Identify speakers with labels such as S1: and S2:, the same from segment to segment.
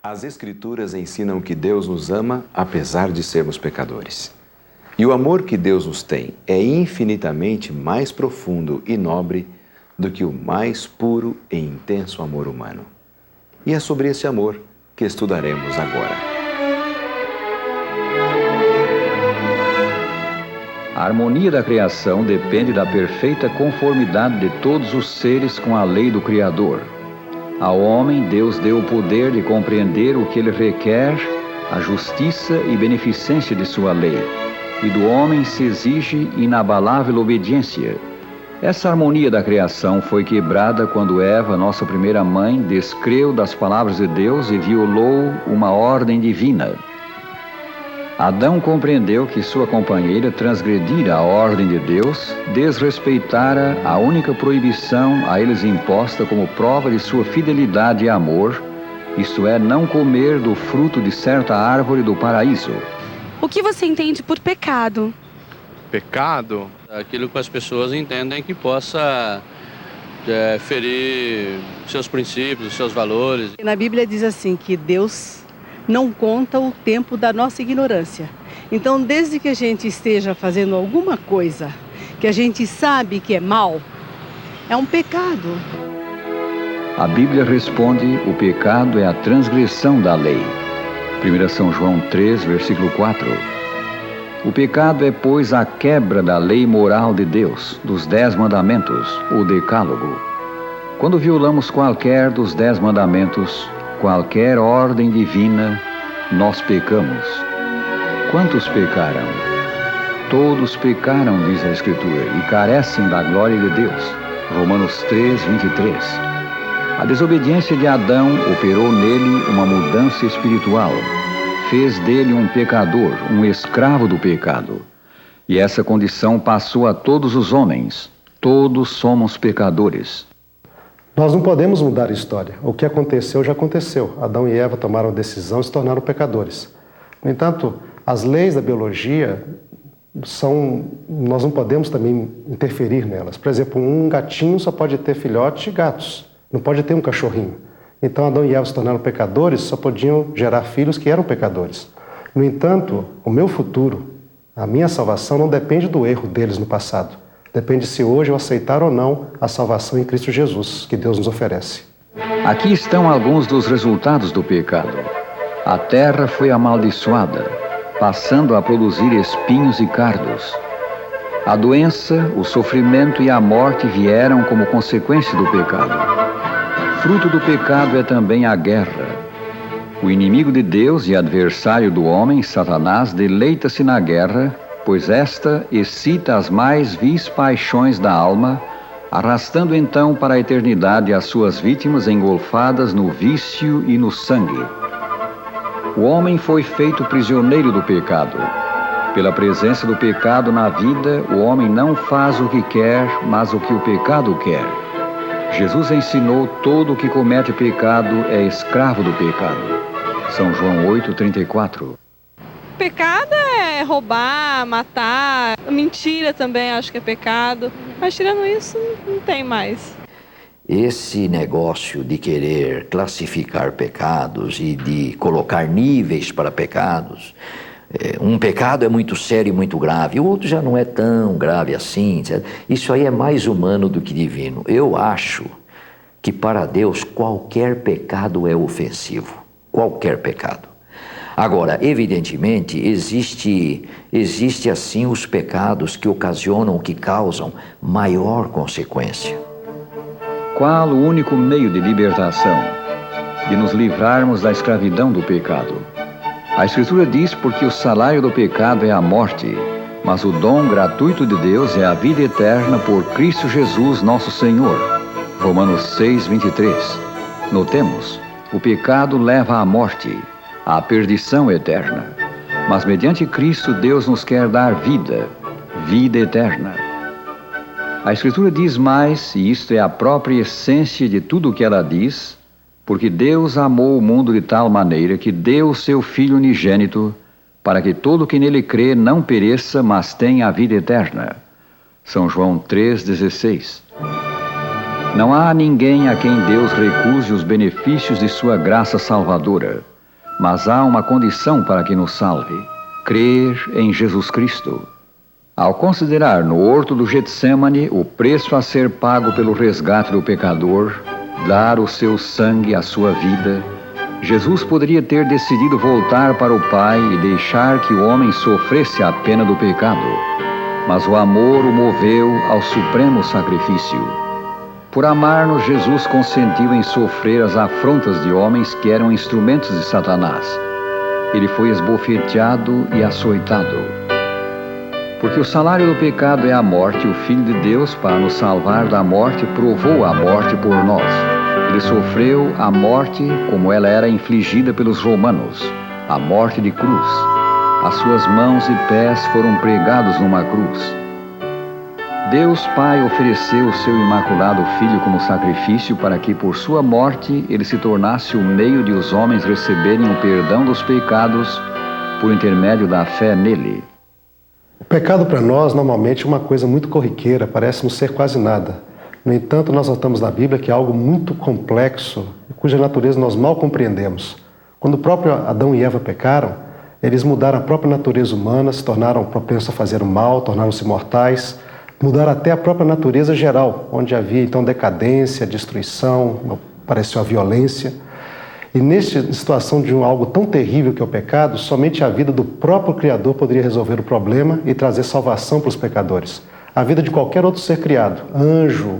S1: As Escrituras ensinam que Deus nos ama apesar de sermos pecadores. E o amor que Deus nos tem é infinitamente mais profundo e nobre do que o mais puro e intenso amor humano. E é sobre esse amor que estudaremos agora.
S2: A harmonia da criação depende da perfeita conformidade de todos os seres com a lei do Criador. Ao homem, Deus deu o poder de compreender o que ele requer, a justiça e beneficência de sua lei. E do homem se exige inabalável obediência. Essa harmonia da criação foi quebrada quando Eva, nossa primeira mãe, descreu das palavras de Deus e violou uma ordem divina. Adão compreendeu que sua companheira transgredira a ordem de Deus, desrespeitara a única proibição a eles imposta como prova de sua fidelidade e amor, isto é, não comer do fruto de certa árvore do paraíso.
S3: O que você entende por pecado?
S4: Pecado? Aquilo que as pessoas entendem que possa ferir seus princípios, seus valores.
S5: Na Bíblia diz assim que Deus não conta o tempo da nossa ignorância. Então, desde que a gente esteja fazendo alguma coisa que a gente sabe que é mal, é um pecado.
S2: A Bíblia responde: o pecado é a transgressão da lei. 1 São João 3, versículo 4. O pecado é, pois, a quebra da lei moral de Deus, dos 10 mandamentos, o decálogo. Quando violamos qualquer dos 10 mandamentos, qualquer ordem divina, nós pecamos. Quantos pecaram? Todos pecaram, diz a Escritura, e carecem da glória de Deus. Romanos 3, 23. A desobediência de Adão operou nele uma mudança espiritual. Fez dele um pecador, um escravo do pecado. E essa condição passou a todos os homens. Todos somos pecadores.
S6: Nós não podemos mudar a história. O que aconteceu, já aconteceu. Adão e Eva tomaram a decisão e se tornaram pecadores. No entanto, as leis da biologia nós não podemos também interferir nelas. Por exemplo, um gatinho só pode ter filhote de gatos. Não pode ter um cachorrinho. Então, Adão e Eva se tornaram pecadores, só podiam gerar filhos que eram pecadores. No entanto, o meu futuro, a minha salvação, não depende do erro deles no passado. Depende se hoje eu aceitar ou não a salvação em Cristo Jesus, que Deus nos oferece.
S2: Aqui estão alguns dos resultados do pecado. A terra foi amaldiçoada, passando a produzir espinhos e cardos. A doença, o sofrimento e a morte vieram como consequência do pecado. Fruto do pecado é também a guerra. O inimigo de Deus e adversário do homem, Satanás, deleita-se na guerra, pois esta excita as mais vis paixões da alma, arrastando então para a eternidade as suas vítimas engolfadas no vício e no sangue. O homem foi feito prisioneiro do pecado. Pela presença do pecado na vida, o homem não faz o que quer, mas o que o pecado quer. Jesus ensinou: todo o que comete pecado é escravo do pecado. São João 8,34.
S3: Pecado é roubar, matar, mentira também acho que é pecado. Mas tirando isso, não tem mais.
S7: Esse negócio de querer classificar pecados e de colocar níveis para pecados, um pecado é muito sério e muito grave, o outro já não é tão grave assim, etc. Isso aí é mais humano do que divino. Eu acho que para Deus qualquer pecado é ofensivo, qualquer pecado. Agora, evidentemente, existe assim os pecados que ocasionam, que causam maior consequência.
S2: Qual o único meio de libertação? De nos livrarmos da escravidão do pecado. A Escritura diz: porque o salário do pecado é a morte, mas o dom gratuito de Deus é a vida eterna por Cristo Jesus, nosso Senhor. Romanos 6, 23. Notemos, o pecado leva à morte, à perdição eterna. Mas mediante Cristo, Deus nos quer dar vida, vida eterna. A Escritura diz mais, e isto é a própria essência de tudo o que ela diz: porque Deus amou o mundo de tal maneira que deu o seu Filho unigênito, para que todo que nele crê não pereça, mas tenha a vida eterna. São João 3,16. Não há ninguém a quem Deus recuse os benefícios de sua graça salvadora. mas há uma condição para que nos salve: crer em Jesus Cristo. Ao considerar no horto do Getsêmani o preço a ser pago pelo resgate do pecador, dar o seu sangue, a sua vida, Jesus poderia ter decidido voltar para o Pai e deixar que o homem sofresse a pena do pecado, mas o amor o moveu ao supremo sacrifício. Por amar-nos, Jesus consentiu em sofrer as afrontas de homens que eram instrumentos de Satanás. Ele foi esbofeteado e açoitado. Porque o salário do pecado é a morte, o Filho de Deus, para nos salvar da morte, provou a morte por nós. Ele sofreu a morte como ela era infligida pelos romanos, a morte de cruz. As suas mãos e pés foram pregados numa cruz. Deus Pai ofereceu o seu imaculado Filho como sacrifício para que, por sua morte, ele se tornasse o meio de os homens receberem o perdão dos pecados por intermédio da fé nele.
S6: O pecado para nós, normalmente, é uma coisa muito corriqueira, parece não ser quase nada. No entanto, nós notamos na Bíblia que é algo muito complexo, cuja natureza nós mal compreendemos. Quando o próprio Adão e Eva pecaram, eles mudaram a própria natureza humana, se tornaram propensos a fazer o mal, tornaram-se mortais, mudaram até a própria natureza geral, onde havia então decadência, destruição, apareceu a violência. E nesta situação de algo tão terrível que é o pecado, somente a vida do próprio Criador poderia resolver o problema e trazer salvação para os pecadores. A vida de qualquer outro ser criado, anjo,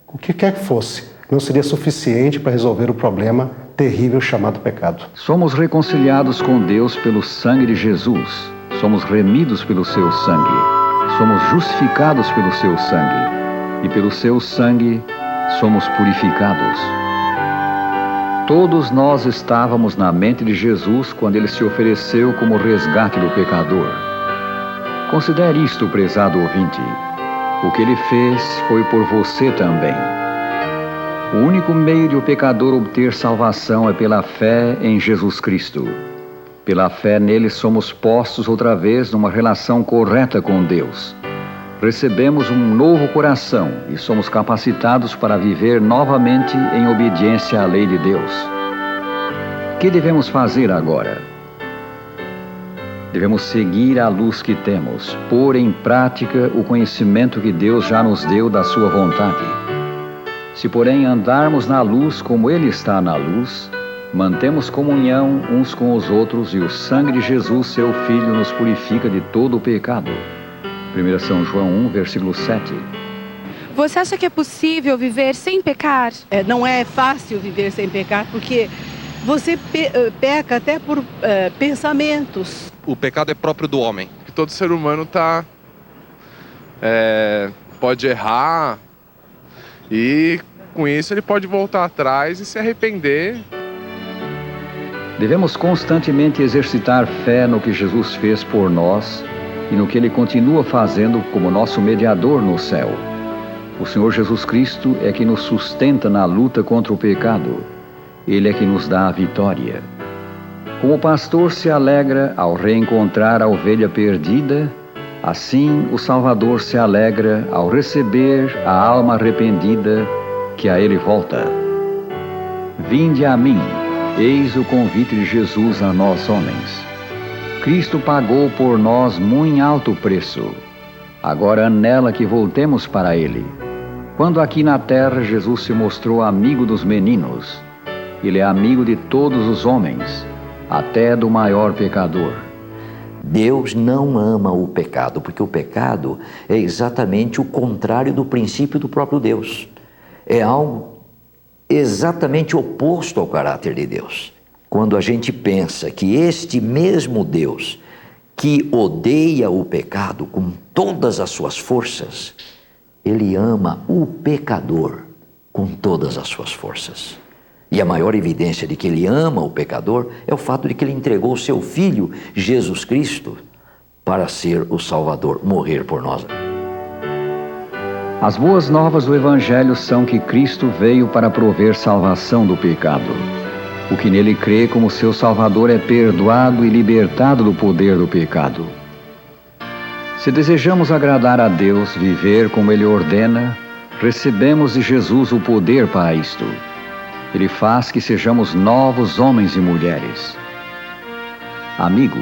S6: o que quer que fosse, não seria suficiente para resolver o problema terrível chamado pecado.
S2: Somos reconciliados com Deus pelo sangue de Jesus. Somos remidos pelo seu sangue. Somos justificados pelo seu sangue. E pelo seu sangue somos purificados. Todos nós estávamos na mente de Jesus quando ele se ofereceu como resgate do pecador. Considere isto, prezado ouvinte. O que ele fez foi por você também. O único meio de o pecador obter salvação é pela fé em Jesus Cristo. Pela fé nele somos postos outra vez numa relação correta com Deus. Recebemos um novo coração e somos capacitados para viver novamente em obediência à lei de Deus. O que devemos fazer agora? Devemos seguir a luz que temos, pôr em prática o conhecimento que Deus já nos deu da sua vontade. Se, porém, andarmos na luz como Ele está na luz, mantemos comunhão uns com os outros e o sangue de Jesus, seu Filho, nos purifica de todo o pecado. 1 São João 1, versículo 7.
S8: Você acha que é possível viver sem pecar?
S5: Não é fácil viver sem pecar, porque você peca até por pensamentos.
S9: O pecado é próprio do homem. Que todo ser humano pode errar e com isso ele pode voltar atrás e se arrepender.
S2: Devemos constantemente exercitar fé no que Jesus fez por nós e no que Ele continua fazendo como nosso mediador no céu. O Senhor Jesus Cristo é que nos sustenta na luta contra o pecado. Ele é que nos dá a vitória. Como o pastor se alegra ao reencontrar a ovelha perdida, assim o Salvador se alegra ao receber a alma arrependida que a Ele volta. Vinde a mim, eis o convite de Jesus a nós homens. Cristo pagou por nós muito alto preço. Agora anela que voltemos para Ele. Quando aqui na terra Jesus se mostrou amigo dos meninos, Ele é amigo de todos os homens, até do maior pecador.
S7: Deus não ama o pecado, porque o pecado é exatamente o contrário do princípio do próprio Deus. É algo exatamente oposto ao caráter de Deus. Quando a gente pensa que este mesmo Deus, que odeia o pecado com todas as suas forças, Ele ama o pecador com todas as suas forças. E a maior evidência de que Ele ama o pecador é o fato de que Ele entregou o seu Filho, Jesus Cristo, para ser o Salvador, morrer por nós.
S2: As boas novas do Evangelho são que Cristo veio para prover salvação do pecado. O que nele crê como seu Salvador é perdoado e libertado do poder do pecado. Se desejamos agradar a Deus, viver como Ele ordena, recebemos de Jesus o poder para isto. Ele faz que sejamos novos homens e mulheres. Amigo,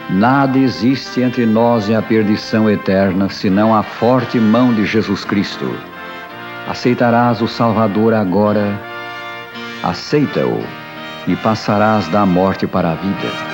S2: nada existe entre nós e a perdição eterna, senão a forte mão de Jesus Cristo. Aceitarás o Salvador agora? Aceita-o e passarás da morte para a vida.